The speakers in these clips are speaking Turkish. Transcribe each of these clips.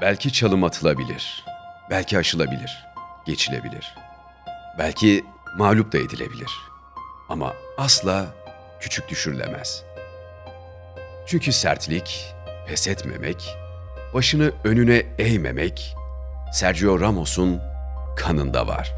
Belki çalım atılabilir, belki aşılabilir, geçilebilir. Belki mağlup da edilebilir. Ama asla küçük düşürülemez. Çünkü sertlik, pes etmemek, başını önüne eğmemek, Sergio Ramos'un kanında var.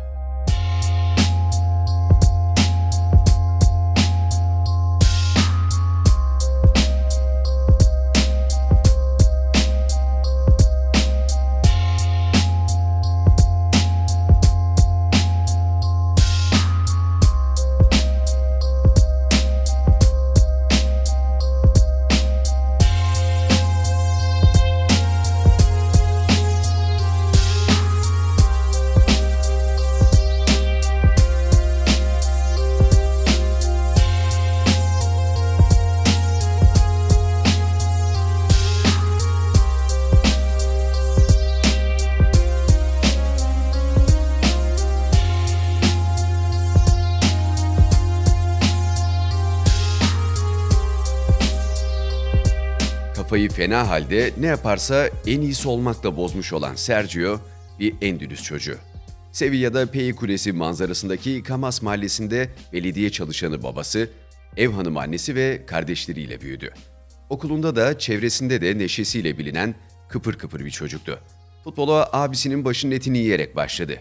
Kafayı fena halde ne yaparsa en iyisi olmakla bozmuş olan Sergio bir Endülüs çocuğu. Sevilla'da Pei Kulesi manzarasındaki Camas mahallesinde belediye çalışanı babası, ev hanımı annesi ve kardeşleriyle büyüdü. Okulunda da çevresinde de neşesiyle bilinen kıpır kıpır bir çocuktu. Futbola abisinin başının etini yiyerek başladı.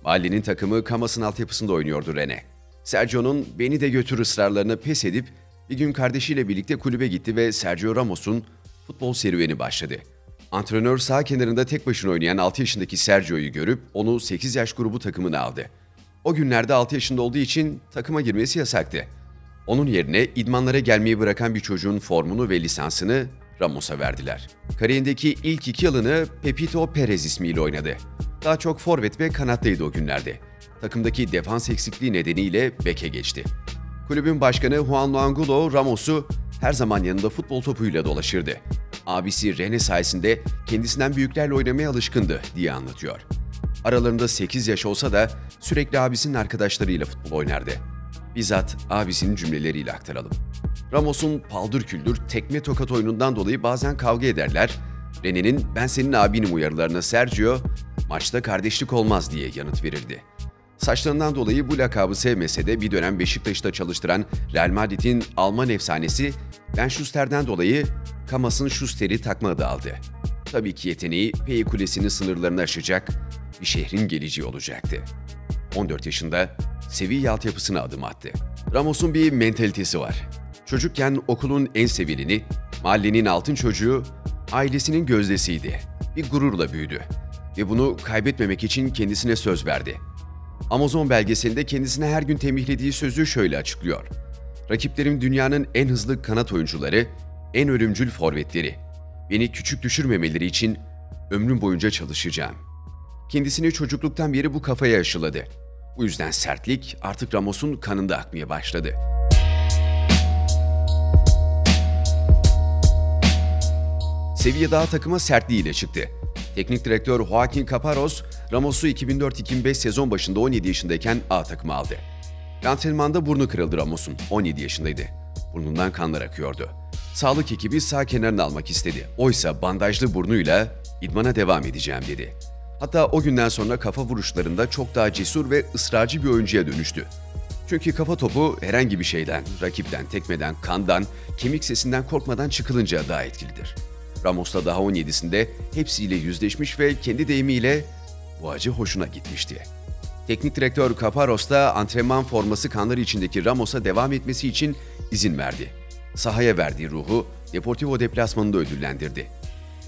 Mahallenin takımı Camas'ın altyapısında oynuyordu Rene. Sergio'nun beni de götür ısrarlarına pes edip bir gün kardeşiyle birlikte kulübe gitti ve Sergio Ramos'un futbol serüveni başladı. Antrenör sağ kenarında tek başına oynayan 6 yaşındaki Sergio'yu görüp onu 8 yaş grubu takımına aldı. O günlerde 6 yaşında olduğu için takıma girmesi yasaktı. Onun yerine idmanlara gelmeyi bırakan bir çocuğun formunu ve lisansını Ramos'a verdiler. Kariyerindeki ilk 2 yılını Pepito Perez ismiyle oynadı. Daha çok forvet ve kanattaydı o günlerde. Takımdaki defans eksikliği nedeniyle beke geçti. Kulübün başkanı Juan Angulo Ramos'u her zaman yanında futbol topuyla dolaşırdı. Abisi Rene sayesinde kendisinden büyüklerle oynamaya alışkındı diye anlatıyor. Aralarında 8 yaş olsa da sürekli abisinin arkadaşlarıyla futbol oynardı. Bizzat abisinin cümleleriyle aktaralım. Ramos'un paldır küldür tekme tokat oyunundan dolayı bazen kavga ederler. Rene'nin "ben senin abinim" uyarılarına Sergio "maçta kardeşlik olmaz" diye yanıt verirdi. Saçlarından dolayı bu lakabı sevmese de bir dönem Beşiktaş'ta çalıştıran Real Madrid'in Alman efsanesi Ben Schuster'den dolayı Camas'ın Schuster'i takma adı aldı. Tabii ki yeteneği Pei Kulesi'nin sınırlarını aşacak bir şehrin geleceği olacaktı. 14 yaşında Sevilla altyapısına adım attı. Ramos'un bir mentalitesi var. Çocukken okulun en sevileni, mahallenin altın çocuğu, ailesinin gözdesiydi. Bir gururla büyüdü ve bunu kaybetmemek için kendisine söz verdi. Amazon belgeselinde kendisine her gün tembihlediği sözü şöyle açıklıyor. "Rakiplerim dünyanın en hızlı kanat oyuncuları, en ölümcül forvetleri. Beni küçük düşürmemeleri için ömrüm boyunca çalışacağım." Kendisini çocukluktan beri bu kafaya aşıladı. Bu yüzden sertlik artık Ramos'un kanında akmaya başladı. Sevilla takıma sertliğiyle çıktı. Teknik direktör Joaquín Caparrós, Ramos'u 2004-2005 sezon başında 17 yaşındayken A takıma aldı. Antrenmanda burnu kırıldı Ramos'un, 17 yaşındaydı. Burnundan kanlar akıyordu. Sağlık ekibi sağ kenarını almak istedi. Oysa bandajlı burnuyla idmana devam edeceğim dedi. Hatta o günden sonra kafa vuruşlarında çok daha cesur ve ısrarcı bir oyuncuya dönüştü. Çünkü kafa topu herhangi bir şeyden, rakipten, tekmeden, kandan, kemik sesinden korkmadan çıkılınca daha etkilidir. Ramos da daha 17'sinde hepsiyle yüzleşmiş ve kendi deyimiyle bu acı hoşuna gitmişti. Teknik direktör Caparrós da antrenman forması kanları içindeki Ramos'a devam etmesi için izin verdi. Sahaya verdiği ruhu Deportivo deplasmanında ödüllendirdi.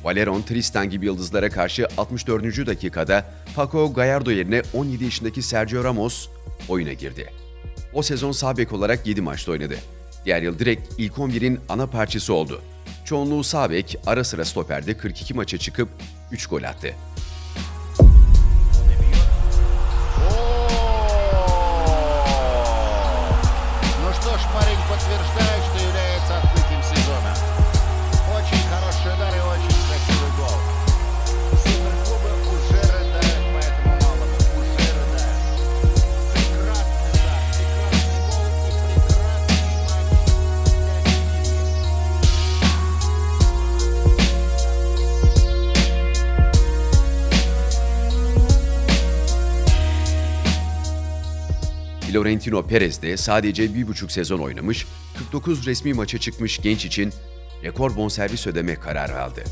Valerón Tristan gibi yıldızlara karşı 64. dakikada Paco Gallardo yerine 17 yaşındaki Sergio Ramos oyuna girdi. O sezon sağ bek olarak 7 maçta oynadı. Diğer yıl direkt ilk 11'in ana parçası oldu. Çoğunluğu sağ bek, ara sıra stoperde 42 maça çıkıp 3 gol attı. Florentino Perez de sadece 1,5 sezon oynamış, 49 resmi maça çıkmış genç için rekor bonservis ödeme kararı aldı.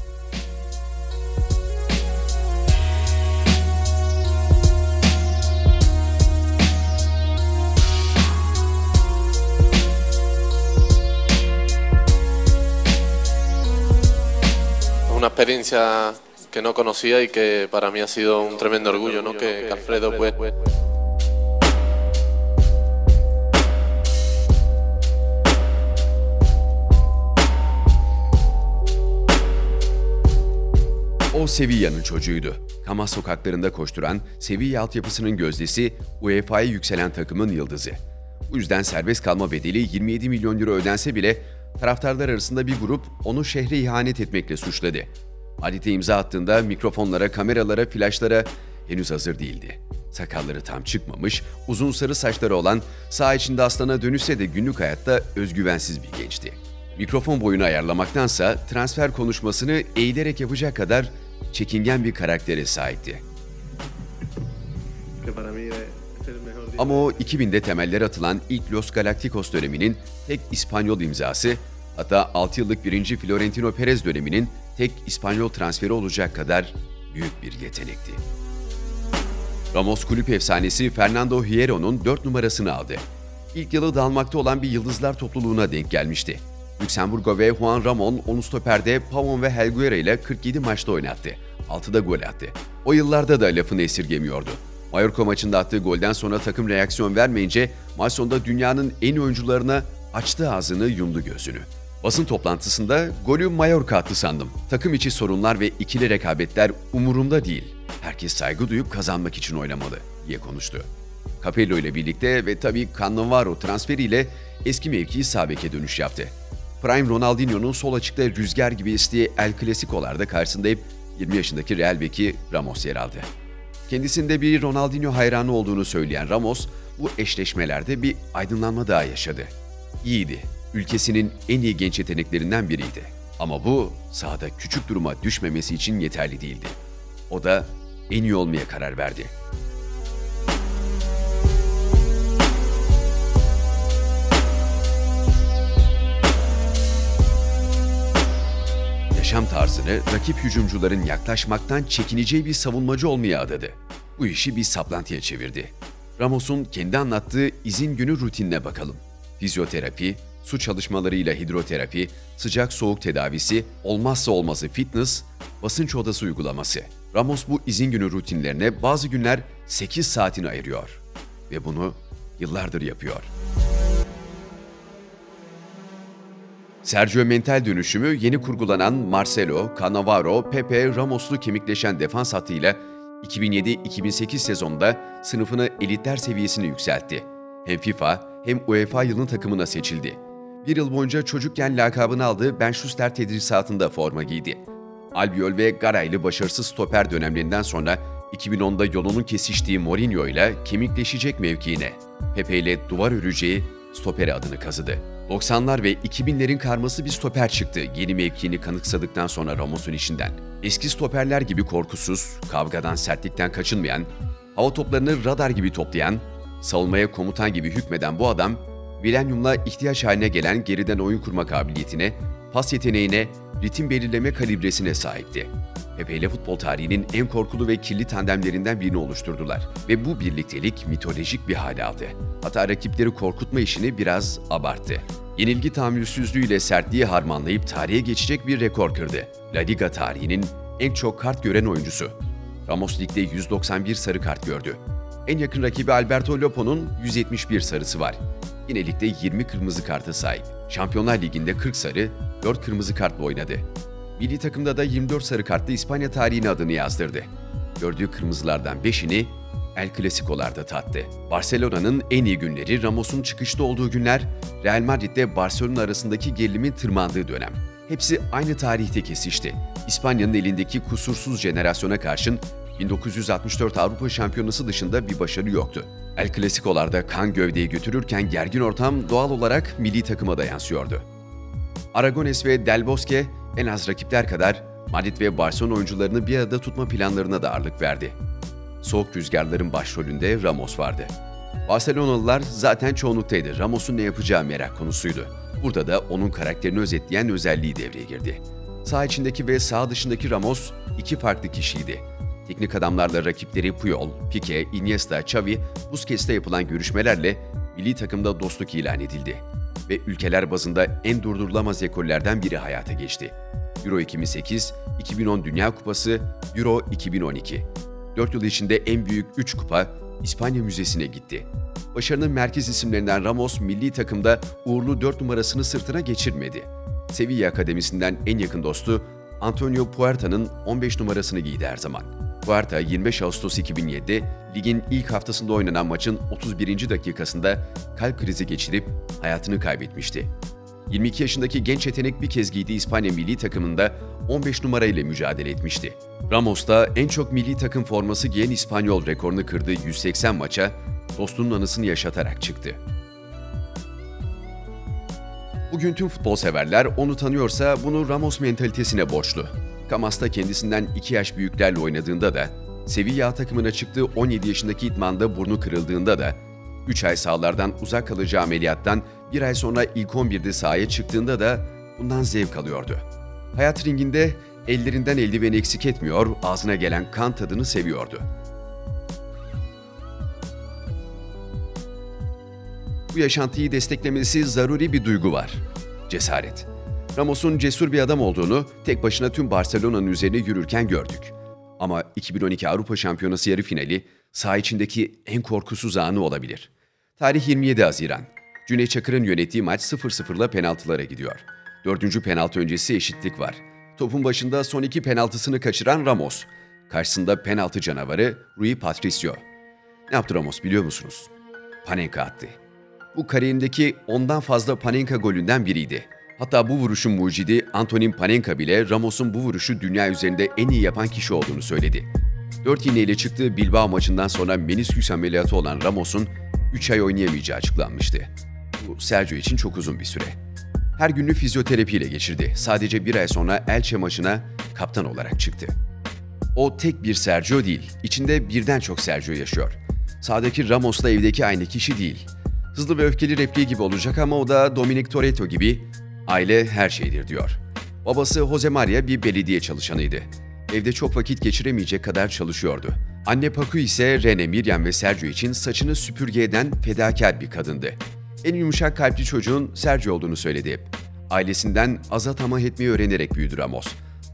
Una experiencia que no conocía y que para mí ha sido un tremendo orgullo, ¿no? Que Alfredo pues O Sevilla'nın çocuğuydu. Kamas sokaklarında koşturan Sevilla altyapısının gözdesi, UEFA'ya yükselen takımın yıldızı. Bu yüzden serbest kalma bedeli 27 milyon euro ödense bile taraftarlar arasında bir grup onu şehre ihanet etmekle suçladı. Madrid'e imza attığında mikrofonlara, kameralara, flaşlara henüz hazır değildi. Sakalları tam çıkmamış, uzun sarı saçları olan, saha içinde aslana dönüşse de günlük hayatta özgüvensiz bir gençti. Mikrofon boyunu ayarlamaktansa transfer konuşmasını eğilerek yapacak kadar çekingen bir karaktere sahipti. Ama o 2000'de temeller atılan ilk Los Galacticos döneminin tek İspanyol imzası, hatta 6 yıllık 1. Florentino Perez döneminin tek İspanyol transferi olacak kadar büyük bir yetenekti. Ramos kulüp efsanesi Fernando Hierro'nun 4 numarasını aldı. İlk yılı dağılmakta olan bir yıldızlar topluluğuna denk gelmişti. Luxemburgo ve Juan Ramon onu stoperde Pavon ve Helguera ile 47 maçta oynattı. 6'da gol attı. O yıllarda da lafını esirgemiyordu. Mallorca maçında attığı golden sonra takım reaksiyon vermeyince maç sonunda dünyanın en iyi oyuncularına açtı ağzını, yumdu gözünü. Basın toplantısında golü Mallorca attı sandım. Takım içi sorunlar ve ikili rekabetler umurumda değil. Herkes saygı duyup kazanmak için oynamalı diye konuştu. Capello ile birlikte ve tabii Cannavaro transferiyle eski mevkii sağ beke dönüş yaptı. Prime Ronaldinho'nun sol açıkta rüzgar gibi estiği El Clasico'larda karşısında hep 20 yaşındaki Real beki Ramos yer aldı. Kendisinde bir Ronaldinho hayranı olduğunu söyleyen Ramos, bu eşleşmelerde bir aydınlanma daha yaşadı. İyiydi, ülkesinin en iyi genç yeteneklerinden biriydi. Ama bu sahada küçük duruma düşmemesi için yeterli değildi. O da en iyi olmaya karar verdi. Yaşam tarzını rakip hücumcuların yaklaşmaktan çekineceği bir savunmacı olmaya adadı. Bu işi bir saplantıya çevirdi. Ramos'un kendi anlattığı izin günü rutinine bakalım. Fizyoterapi, su çalışmalarıyla hidroterapi, sıcak soğuk tedavisi, olmazsa olmazı fitness, basınç odası uygulaması. Ramos bu izin günü rutinlerine bazı günler 8 saatini ayırıyor. Ve bunu yıllardır yapıyor. Sergio mental dönüşümü yeni kurgulanan Marcelo, Cannavaro, Pepe, Ramos'lu kemikleşen defans hattıyla 2007-2008 sezonunda sınıfını elitler seviyesine yükseltti. Hem FIFA hem UEFA yılın takımına seçildi. Bir yıl boyunca çocukken lakabını aldığı Ben Schuster tedrisatında forma giydi. Albiol ve Garaylı başarısız stoper dönemlerinden sonra 2010'da yolunun kesiştiği Mourinho ile kemikleşecek mevkiine, Pepe ile duvar öreceği stoperi adını kazıdı. 90'lar ve 2000'lerin karması bir stoper çıktı yeni mevkiini kanıksadıktan sonra Ramos'un işinden. Eski stoperler gibi korkusuz, kavgadan, sertlikten kaçınmayan, hava toplarını radar gibi toplayan, savunmaya komutan gibi hükmeden bu adam, milenyumla ihtiyaç haline gelen geriden oyun kurma kabiliyetine, pas yeteneğine, ritim belirleme kalibresine sahipti. Pepe ile futbol tarihinin en korkulu ve kirli tandemlerinden birini oluşturdular ve bu birliktelik mitolojik bir hale aldı. Hatta rakipleri korkutma işini biraz abarttı. Yenilgi tahammülsüzlüğüyle sertliği harmanlayıp tarihe geçecek bir rekor kırdı. La Liga tarihinin en çok kart gören oyuncusu. Ramos ligde 191 sarı kart gördü. En yakın rakibi Alberto Lopo'nun 171 sarısı var. Yine ligde 20 kırmızı karta sahip. Şampiyonlar Ligi'nde 40 sarı, 4 kırmızı kartla oynadı. Milli takımda da 24 sarı kartla İspanya tarihine adını yazdırdı. Gördüğü kırmızılardan 5'ini El Clasico'larda tattı. Barcelona'nın en iyi günleri, Ramos'un çıkışta olduğu günler, Real Madrid ile Barcelona arasındaki gerilimin tırmandığı dönem. Hepsi aynı tarihte kesişti. İspanya'nın elindeki kusursuz jenerasyona karşın 1964 Avrupa Şampiyonası dışında bir başarı yoktu. El Clasico'larda kan gövdeyi götürürken gergin ortam doğal olarak milli takıma da yansıyordu. Aragones ve Del Bosque en az rakipler kadar Madrid ve Barcelona oyuncularını bir arada tutma planlarına da ağırlık verdi. Soğuk rüzgarların başrolünde Ramos vardı. Barcelonalılar zaten çoğunluktaydı. Ramos'un ne yapacağı merak konusuydu. Burada da onun karakterini özetleyen özelliği devreye girdi. Saha içindeki ve saha dışındaki Ramos iki farklı kişiydi. Teknik adamlarla rakipleri Puyol, Pique, Iniesta, Xavi, Busquets'le yapılan görüşmelerle milli takımda dostluk ilan edildi. Ve ülkeler bazında en durdurulamaz ekollerden biri hayata geçti. Euro 2008, 2010 Dünya Kupası, Euro 2012. 4 yıl içinde en büyük 3 kupa İspanya Müzesi'ne gitti. Başarının merkez isimlerinden Ramos milli takımda uğurlu 4 numarasını sırtına geçirmedi. Sevilla Akademisi'nden en yakın dostu Antonio Puerta'nın 15 numarasını giydi her zaman. Puerta 25 Ağustos 2007'de ligin ilk haftasında oynanan maçın 31. dakikasında kalp krizi geçirip hayatını kaybetmişti. 22 yaşındaki genç yetenek bir kez giydiği İspanya milli takımında 15 numarayla mücadele etmişti. Ramos da en çok milli takım forması giyen İspanyol rekorunu kırdığı 180 maça dostunun anısını yaşatarak çıktı. Bugün tüm futbol severler onu tanıyorsa bunu Ramos mentalitesine borçlu. Kamas'ta kendisinden 2 yaş büyüklerle oynadığında da, Sevilla takımına çıktığı 17 yaşındaki idmanda burnu kırıldığında da, 3 ay sahalardan uzak kalacağı ameliyattan 1 ay sonra ilk 11'de sahaya çıktığında da bundan zevk alıyordu. Hayat ringinde ellerinden eldiveni eksik etmiyor, ağzına gelen kan tadını seviyordu. Bu yaşantıyı desteklemesi zaruri bir duygu var. Cesaret. Ramos'un cesur bir adam olduğunu tek başına tüm Barcelona'nın üzerine yürürken gördük. Ama 2012 Avrupa Şampiyonası yarı finali saha içindeki en korkusuz anı olabilir. Tarih 27 Haziran. Cüneyt Çakır'ın yönettiği maç 0-0'la penaltılara gidiyor. 4. penaltı öncesi eşitlik var. Topun başında son 2 penaltısını kaçıran Ramos. Karşısında penaltı canavarı Rui Patricio. Ne yaptı Ramos biliyor musunuz? Panenka attı. Bu kariyerindeki ondan fazla Panenka golünden biriydi. Hatta bu vuruşun mucidi Antonin Panenka bile Ramos'un bu vuruşu dünya üzerinde en iyi yapan kişi olduğunu söyledi. 4 iğneyle çıktığı Bilbao maçından sonra menisküs ameliyatı olan Ramos'un 3 ay oynayamayacağı açıklanmıştı. Bu Sergio için çok uzun bir süre. Her günlük fizyoterapiyle geçirdi. Sadece 1 ay sonra Elche maçına kaptan olarak çıktı. O tek bir Sergio değil, içinde birden çok Sergio yaşıyor. Sahadaki Ramos'la evdeki aynı kişi değil. Hızlı ve öfkeli repliği gibi olacak ama o da Dominic Toretto gibi aile her şeydir diyor. Babası Jose Maria bir belediye çalışanıydı. Evde çok vakit geçiremeyecek kadar çalışıyordu. Anne Paku ise Rene, Miriam ve Sergio için saçını süpürge eden fedakar bir kadındı. En yumuşak kalpli çocuğun Sergio olduğunu söyledi hep. Ailesinden azat tamah etmeyi öğrenerek büyüdü Ramos.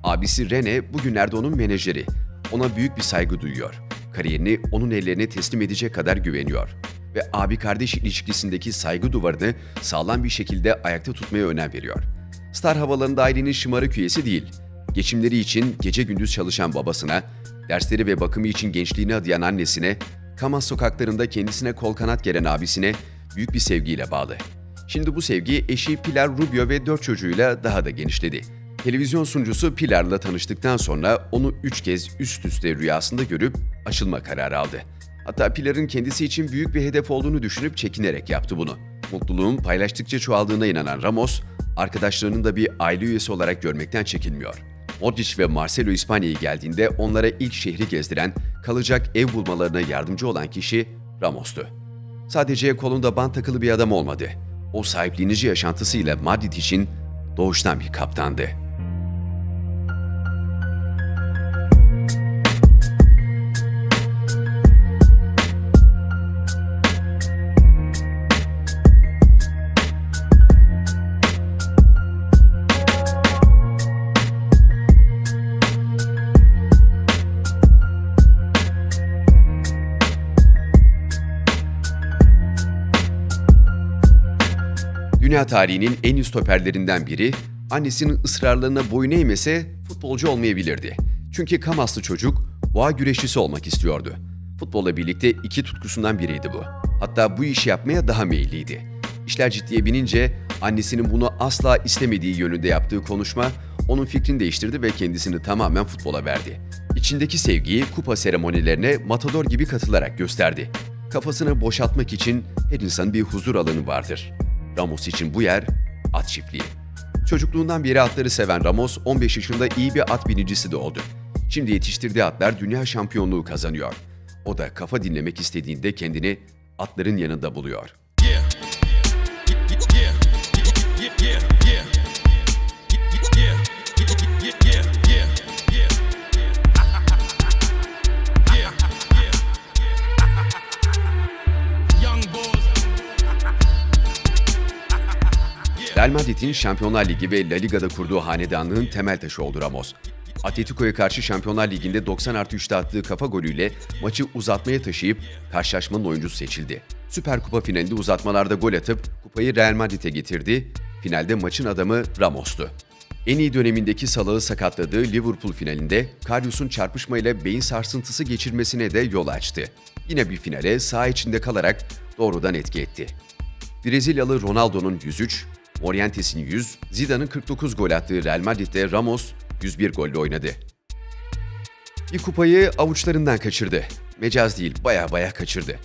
Abisi Rene bugünlerde onun menajeri. Ona büyük bir saygı duyuyor. Kariyerini onun ellerine teslim edecek kadar güveniyor. Ve abi-kardeş ilişkisindeki saygı duvarını sağlam bir şekilde ayakta tutmaya önem veriyor. Star havalarında ailenin şımarık üyesi değil. Geçimleri için gece gündüz çalışan babasına, dersleri ve bakımı için gençliğini adayan annesine, Kamas sokaklarında kendisine kol kanat geren abisine büyük bir sevgiyle bağlı. Şimdi bu sevgi eşi Pilar Rubio ve 4 çocuğuyla daha da genişledi. Televizyon sunucusu Pilar'la tanıştıktan sonra onu 3 kez üst üste rüyasında görüp aşılma kararı aldı. Hatta Pilar'ın kendisi için büyük bir hedef olduğunu düşünüp çekinerek yaptı bunu. Mutluluğun paylaştıkça çoğaldığına inanan Ramos, arkadaşlarının da bir aile üyesi olarak görmekten çekinmiyor. Modric ve Marcelo İspanya'ya geldiğinde onlara ilk şehri gezdiren, kalacak ev bulmalarına yardımcı olan kişi Ramos'tu. Sadece kolunda bant takılı bir adam olmadı. O sahiplenici yaşantısıyla Madrid için doğuştan bir kaptandı. Dünya tarihinin en iyi stoperlerinden biri, annesinin ısrarlarına boyun eğmese futbolcu olmayabilirdi. Çünkü Kamaslı çocuk boğa güreşçisi olmak istiyordu. Futbolla birlikte iki tutkusundan biriydi bu. Hatta bu işi yapmaya daha meyilliydi. İşler ciddiye binince annesinin bunu asla istemediği yönünde yaptığı konuşma onun fikrini değiştirdi ve kendisini tamamen futbola verdi. İçindeki sevgiyi kupa seremonilerine matador gibi katılarak gösterdi. Kafasını boşaltmak için her insanın bir huzur alanı vardır. Ramos için bu yer at çiftliği. Çocukluğundan beri atları seven Ramos 15 yaşında iyi bir at binicisi de oldu. Şimdi yetiştirdiği atlar dünya şampiyonluğu kazanıyor. O da kafa dinlemek istediğinde kendini atların yanında buluyor. Real Madrid'in Şampiyonlar Ligi ve La Liga'da kurduğu hanedanlığın temel taşı oldu Ramos. Atletico'ya karşı Şampiyonlar Ligi'nde 90+3'te attığı kafa golüyle maçı uzatmaya taşıyıp karşılaşmanın oyuncusu seçildi. Süper Kupa finalinde uzatmalarda gol atıp kupayı Real Madrid'e getirdi. Finalde maçın adamı Ramos'tu. En iyi dönemindeki Salah'ı sakatladığı Liverpool finalinde Karius'un çarpışmayla beyin sarsıntısı geçirmesine de yol açtı. Yine bir finale saha içinde kalarak doğrudan etki etti. Brezilyalı Ronaldo'nun 103, Morientes'in 100, Zidane'ın 49 gol attığı Real Madrid'de Ramos 101 golle oynadı. Bir kupayı avuçlarından kaçırdı. Mecaz değil, baya kaçırdı.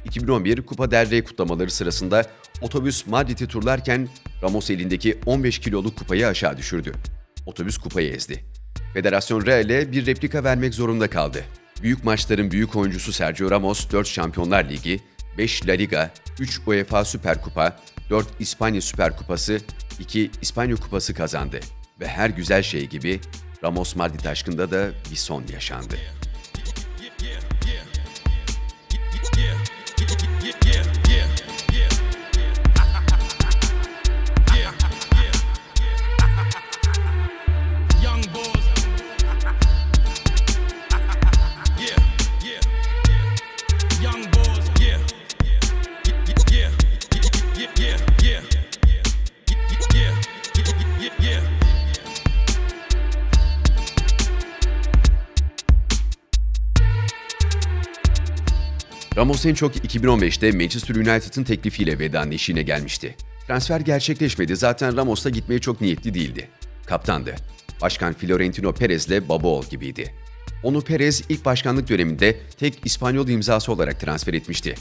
2011 Kupa del Rey kutlamaları sırasında otobüs Madrid'i turlarken Ramos elindeki 15 kiloluk kupayı aşağı düşürdü. Otobüs kupayı ezdi. Federasyon Real'e bir replika vermek zorunda kaldı. Büyük maçların büyük oyuncusu Sergio Ramos 4 Şampiyonlar Ligi, 5 La Liga, 3 UEFA Süper Kupa, 4 İspanya Süper Kupası, 2 İspanya Kupası kazandı. Ve her güzel şey gibi Ramos Madrid aşkında da bir son yaşandı. Ramos en çok 2015'te Manchester United'ın teklifiyle vedanın eşiğine gelmişti. Transfer gerçekleşmedi, zaten Ramos da gitmeye çok niyetli değildi. Kaptandı. Başkan Florentino Perez'le baba oğul gibiydi. Onu Perez ilk başkanlık döneminde tek İspanyol imzası olarak transfer etmişti.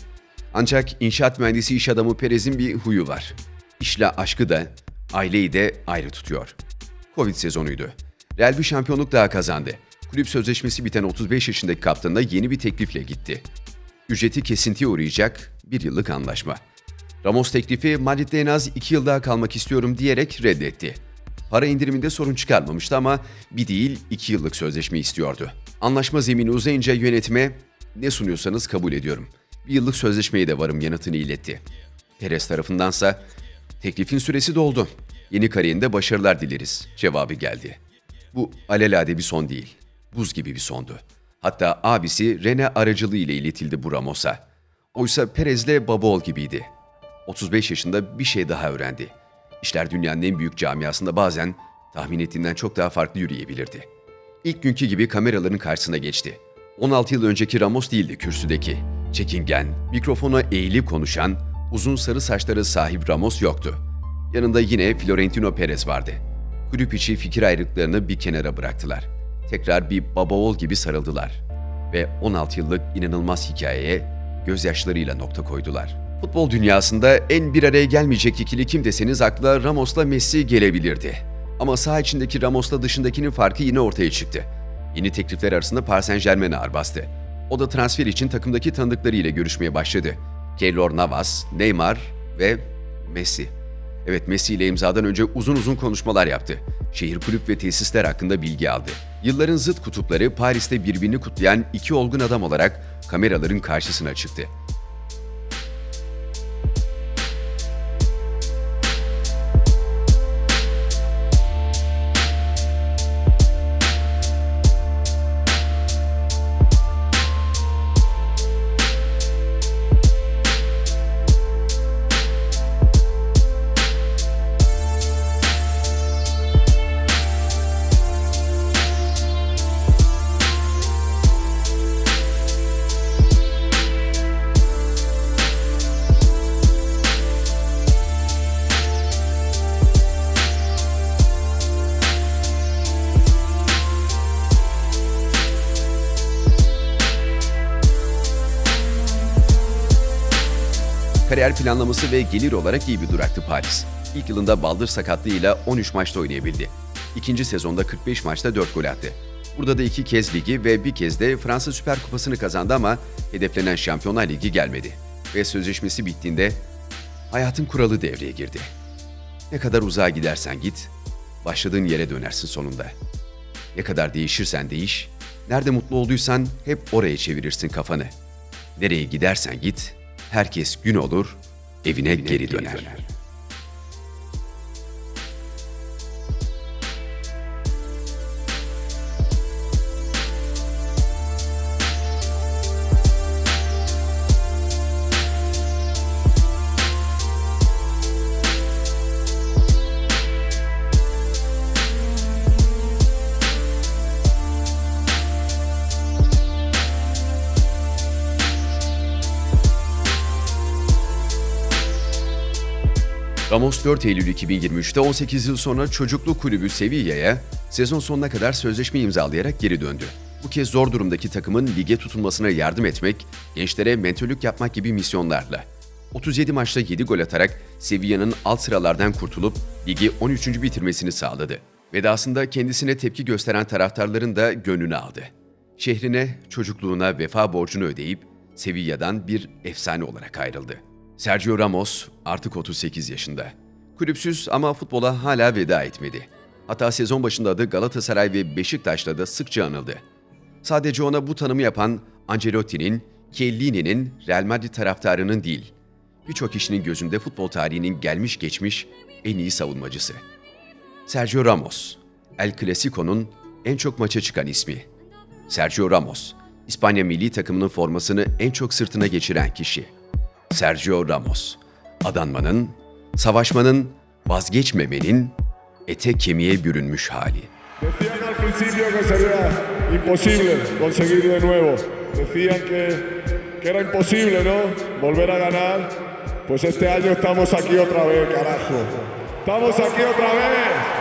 Ancak inşaat mühendisi iş adamı Perez'in bir huyu var. İşle aşkı da, aileyi de ayrı tutuyor. Covid sezonuydu. Real bir şampiyonluk daha kazandı. Kulüp sözleşmesi biten 35 yaşındaki kaptanına yeni bir teklifle gitti. Ücreti kesintiye uğrayacak bir yıllık anlaşma. Ramos teklifi Madrid'de en az 2 yıl daha kalmak istiyorum diyerek reddetti. Para indiriminde sorun çıkarmamıştı ama bir değil 2 yıllık sözleşme istiyordu. Anlaşma zemini uzayınca yönetime ne sunuyorsanız kabul ediyorum. Bir yıllık sözleşmeye de varım yanıtını iletti. Perez tarafındansa teklifin süresi doldu. Yeni kariyerinde başarılar dileriz cevabı geldi. Bu alelade bir son değil, buz gibi bir sondu. Hatta abisi Rene aracılığıyla iletildi bu Ramos'a. Oysa Perez'le baba oğul gibiydi. 35 yaşında bir şey daha öğrendi. İşler dünyanın en büyük camiasında bazen tahmin ettiğinden çok daha farklı yürüyebilirdi. İlk günkü gibi kameraların karşısına geçti. 16 yıl önceki Ramos değildi kürsüdeki. Çekingen, mikrofona eğilip konuşan, uzun sarı saçlara sahip Ramos yoktu. Yanında yine Florentino Perez vardı. Kulüp içi fikir ayrılıklarını bir kenara bıraktılar. Tekrar bir baba oğul gibi sarıldılar. Ve 16 yıllık inanılmaz hikayeye gözyaşlarıyla nokta koydular. Futbol dünyasında en bir araya gelmeyecek ikili kim deseniz akla Ramos'la Messi gelebilirdi. Ama saha içindeki Ramos'la dışındakinin farkı yine ortaya çıktı. Yeni teklifler arasında Paris Saint-Germain ağır bastı. O da transfer için takımdaki tanıdıklarıyla görüşmeye başladı. Keylor Navas, Neymar ve Messi. Evet, Messi ile imzadan önce uzun konuşmalar yaptı. Şehir, kulüp ve tesisler hakkında bilgi aldı. Yılların zıt kutupları Paris'te birbirini kutlayan iki olgun adam olarak kameraların karşısına çıktı. Kariyer planlaması ve gelir olarak iyi bir duraktı Paris. İlk yılında baldır sakatlığıyla 13 maçta oynayabildi. İkinci sezonda 45 maçta 4 gol attı. Burada da 2 kez ligi ve bir kez de Fransa Süper Kupası'nı kazandı ama hedeflenen Şampiyonlar Ligi gelmedi. ve sözleşmesi bittiğinde hayatın kuralı devreye girdi. Ne kadar uzağa gidersen git, başladığın yere dönersin sonunda. Ne kadar değişirsen değiş, nerede mutlu olduysan hep oraya çevirirsin kafanı. Nereye gidersen git, herkes gün olur, evine geri döner. Ramos 4 Eylül 2023'te 18 yıl sonra çocukluk kulübü Sevilla'ya sezon sonuna kadar sözleşme imzalayarak geri döndü. Bu kez zor durumdaki takımın lige tutunmasına yardım etmek, gençlere mentörlük yapmak gibi misyonlarla. 37 maçta 7 gol atarak Sevilla'nın alt sıralardan kurtulup ligi 13. bitirmesini sağladı. Vedasında kendisine tepki gösteren taraftarların da gönlünü aldı. Şehrine, çocukluğuna vefa borcunu ödeyip Sevilla'dan bir efsane olarak ayrıldı. Sergio Ramos artık 38 yaşında. Kulüpsüz ama futbola hala veda etmedi. Hatta sezon başında adı Galatasaray ve Beşiktaş'ta da sıkça anıldı. Sadece ona bu tanımı yapan Ancelotti'nin, Chiellini'nin, Real Madrid taraftarının değil, birçok kişinin gözünde futbol tarihinin gelmiş geçmiş en iyi savunmacısı. Sergio Ramos, El Clasico'nun en çok maça çıkan ismi. Sergio Ramos, İspanya milli takımının formasını en çok sırtına geçiren kişi. Sergio Ramos, adanmanın, savaşmanın, vazgeçmemenin, ete kemiğe bürünmüş hali. Decían al principio que sería imposible conseguir de nuevo. Decían que era imposible, ¿no? Volver a ganar. Pues este año estamos aquí otra vez, carajo. Estamos aquí otra vez.